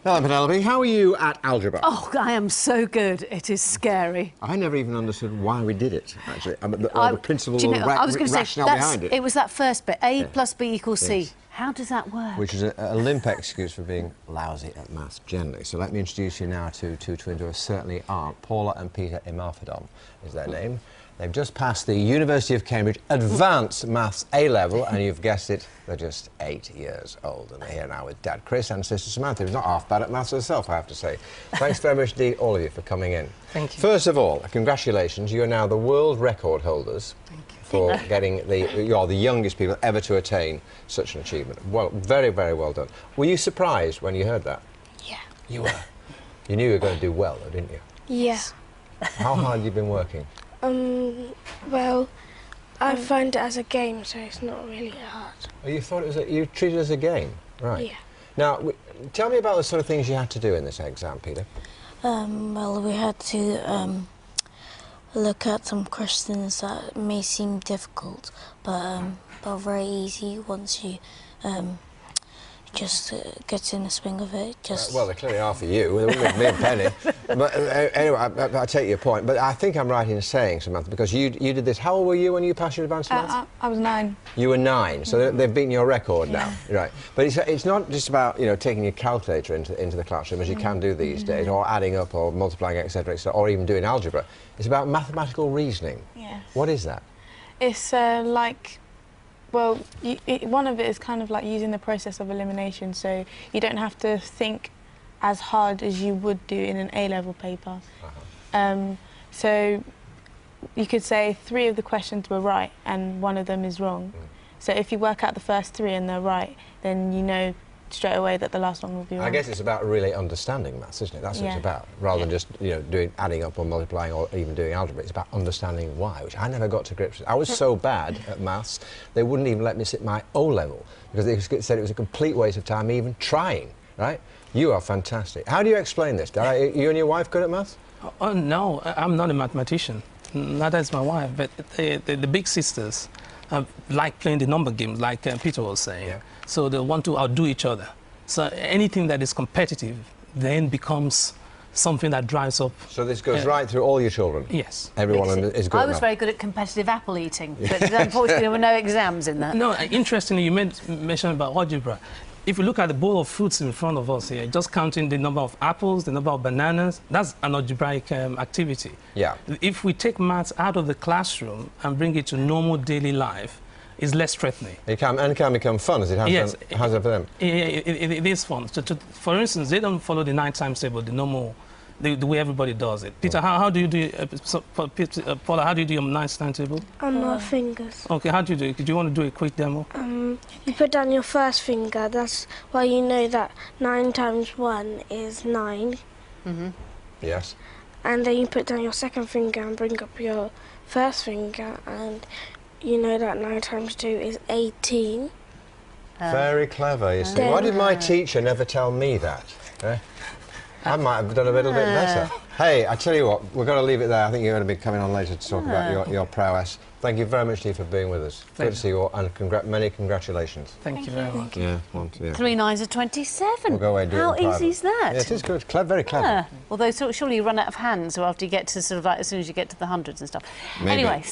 Hello, Penelope. How are you at algebra? Oh, I am so good. It is scary. I never even understood why we did it, actually. The principle or I was going to rationale say, behind it. It was that first bit, A plus B equals C. Yes. How does that work? Which is a limp excuse for being lousy at maths generally. So let me introduce you now to two twins who certainly aren't. Paula and Peter Imafidon is their name. They've just passed the University of Cambridge Advanced Maths A-Level, and you've guessed it, they're just 8 years old. And they're here now with Dad Chris and Sister Samantha, who's not half bad at maths herself, I have to say. Thanks very much indeed, all of you, for coming in. Thank you. First of all, congratulations. You are now the world record holders for getting you are the youngest people ever to attain such an achievement. Well, very, very well done. Were you surprised when you heard that? Yeah. You were? You knew you were going to do well, though, didn't you? Yeah. How hard have you been working? Well, I find it as a game, so it's not really hard. Oh, you thought it was you treated it as a game, right? Yeah. Now, tell me about the sort of things you had to do in this exam, Peter. Well, we had to look at some questions that may seem difficult, but very easy once you just get in the swing of it. Well, they clearly are for you. They wouldn't be me and Penny. But anyway, I take your point. But I think I'm right in saying, Samantha, because you did this. How old were you when you passed your advanced maths? I was 9. You were 9, so they've beaten your record now, right? But it's not just about taking your calculator into the classroom, as you can do these days, or adding up, or multiplying, etc., or even doing algebra. It's about mathematical reasoning. Yes. What is that? It's like, well, one of it is kind of like using the process of elimination, so you don't have to think as hard as you would do in an A-level paper. So you could say 3 of the questions were right and 1 of them is wrong. So if you work out the first 3 and they're right, then you know straight away that the last one will be wrong. I guess it's about really understanding maths, isn't it? That's what it's about, rather than just doing adding up or multiplying or even doing algebra. It's about understanding why, which I never got to grips with. I was so bad at maths, they wouldn't even let me sit my O-level because they said it was a complete waste of time even trying. Right? You are fantastic. How do you explain this? Are you and your wife good at maths? Oh no, I'm not a mathematician. Neither is my wife. But the big sisters like playing the number games, like Peter was saying. Yeah. So they want to outdo each other. So anything that is competitive then becomes something that drives up. So this goes right through all your children? Yes. Everyone is good at I was very good at competitive apple eating, but unfortunately there were no exams in that. No, interestingly, you mentioned about algebra. If you look at the bowl of fruits in front of us here, just counting the number of apples, the number of bananas, that's an algebraic activity. Yeah. If we take maths out of the classroom and bring it to normal daily life, it's less threatening. It can become fun, as it has yes, has for them. It is fun. For instance, they don't follow the 9 times table, the normal, the way everybody does it. Peter, how do you do Paula, how do you do your 9 times table? On my fingers. Okay, how do you do it? Do you want to do a quick demo? You put down your first finger, that's why you know that 9 times 1 is 9. Yes. And then you put down your second finger and bring up your first finger, and you know that 9 times 2 is 18. Very clever, you see. Why did my teacher never tell me that? I might have done a little bit better. Hey, I tell you what, we're going to leave it there. I think you're going to be coming on later to talk about your prowess. Thank you very much, Steve, for being with us. Good to see you all, and many congratulations. Thank you very much. Yeah, 3 9s are 27. We'll go away and do it in How private. easy is that? Yeah, it is good. Very clever. Although surely you run out of hands, or after you get to sort of like as soon as you get to the hundreds and stuff. Maybe. Anyway.